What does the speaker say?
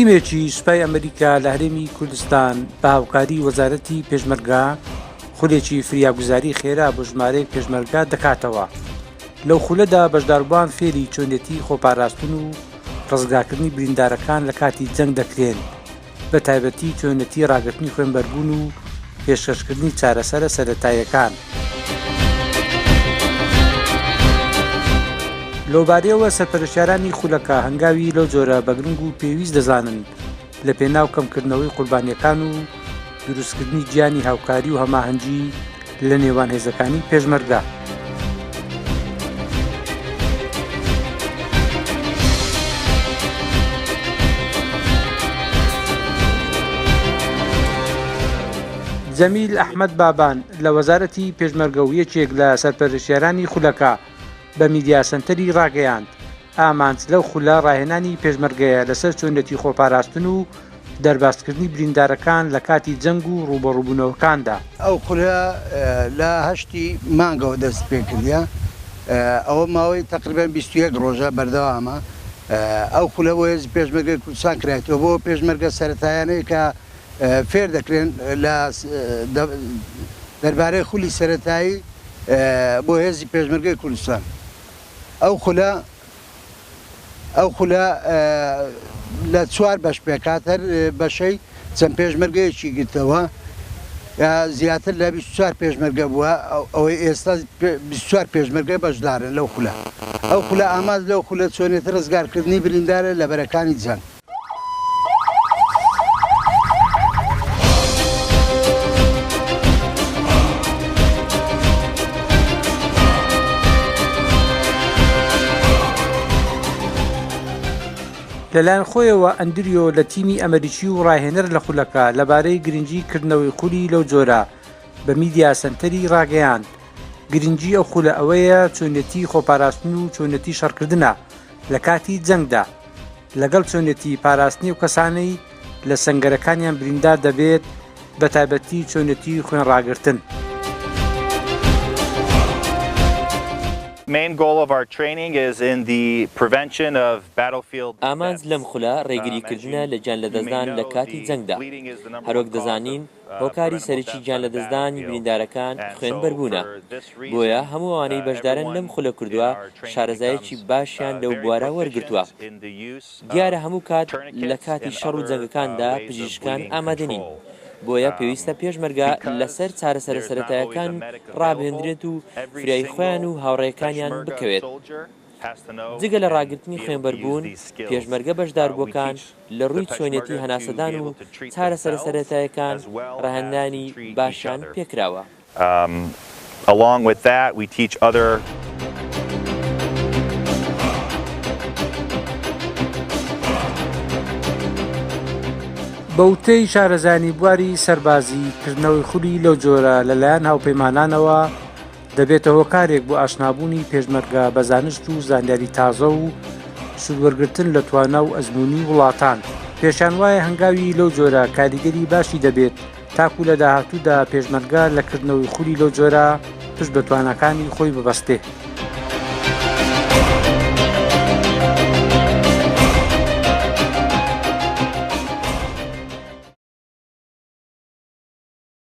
تیمێکی سوپای ئەمریکا لە هەرێمی کوردستان بە هاوکاری وەزارەتی پێشمەرگە خولێکی فریاگوزاری خێرا بۆ ژمارەیەک پێشمەرگە دەکاتەوە. لەو خولەدا بەشداربووان فێری چۆنیەتی خۆپاراستن و ڕزگارکردنی بریندارەکان لە کاتی جەنگ دەکرێن، بە تایبەتی چۆنیەتی ڕاگررتنی خوێنبەربوون و پێشکەشکردنی چارەسەرە سەرەتاییەکان. لەوبارەیەوە سەرپەرشتیارانی خولەکە هەنگاوی لەو جۆرە بەگرنگ و پێویست دەزانن لە پێناو کەمکردنەوەی قوربانیەکان و دروستکردنی گیانی هاوکاری و هەماهەنگی لە نێوان هێزەکانی پێشمەرگە. جەمیل ئەحمەد بابان لە وەزارەتی پێشمەرگە و یەکێک لە سەرپەرشتیارانی خولەکە بە میدیا سەنتەری ڕاگەیاند ئامانج لەو خولە راهێنانی پێشمەرگەیە لەسەر چۆنیەتی خۆپاراستن و دەرباسکردنی بریندارەکان لە کاتی جەنگ و ڕوبەڕووبوونەوەکاندا. ئەو خولە لە هەشتی مانگەوە دەست پێکردە، ئەوە ماوەی تقریبان 21 ڕۆژە بەردەوامە. ئەو خولە بۆ هێزی پێشمەرگەی کوردستان کرایەوە بۆ پێشمەرگە سەرەتایانەی کە فێر دەکرێن لە دەربارەی خولی سەرەتایی بۆ هێزی پێشمەرگەی کوردستان. ئەو خولە لە 4 بەش پێکات، هەر بەشەی چەند پێشمەرگەیەکی گرتەوە، زیاتر لە 24 پێشمەرگە بووە، ئەوەی ئێستا 24 پێشمەرگە بەشدارن لەو خولە. ئەو خولە ئاماز لەو خولە چۆنێتە ڕزگارکردنی بریندارە لە بەرەکانی جەنگ. لەلایەن خۆیەوە ئەندریۆ لە تیمی ئەمریکی و ڕاهێنەر لە خولەکە لەبارەی گرنگی کردنەوەی خولی لەو جۆرە بە میدیا سەنتەری ڕاگەیاند. گرنگی ئەو خولە ئەوەیە چۆنیەتی خۆپاراستن و چۆنیەتی شەڕکردنە لە کاتی جەنگدا، لەگەڵ چۆنیەتی پاراستنی و کەسانەی لە سەنگەرەکانیان بریندار دەبێت، بە تایبەتی چۆنیەتی خوێنڕاگرتن. ئامانج لەم خولە ڕێگریکردنە لە گیانلەدەستدان لە کاتی جەنگدا. هەروەک دەزانین هۆکاری سەرەکی گیانلەدەستدانی بریندارەکان خوێنبەربوونە، بۆیە هەموو ئەوانەی بەشدارن لەم خولە کردووە شارەزایەکی باشیان لەو بوارە وەرگرتووە. دیارە هەموو کات لە کاتی شەڕ و جەنگەکاندا پزیشکان ئامادەنین، بۆیە پێویستە پێشمەرگە لەسەر چارەسەرە سەرەتاییەکان ڕابهێنرێت و فریای خۆیان و هاوڕێیەکانیان بکەوێت. جگە لە ڕاگررتنی خوێنبەربوون، پێشمەرگە بەشداربووەکان لە ڕووی چۆنیەتی هەناسەدان و چارەسەرە سەرەتاییەکان ڕاهێنانی باشیان پێکراوە. بەوتەی شارەزانی بواری سەربازی کردنەوەی خولی لەو جۆرە لەلایەن هاوپەیمانانەوە دەبێتە هۆکارێک بۆ ئاشنابوونی پێشمەرگە بە زانست و زانیاری تازە و سوودوەرگرتن لە توانە و ئەزمموی وڵاتان. پێشان وایە هەنگاوی لەو جۆرە کاریگەری باشی دەبێت تاکو لە داهاتوودا پێشمەرگە لە کردنەوەی خولی لەو جۆرە پشت بە توانەکانی خۆی ببەستێ.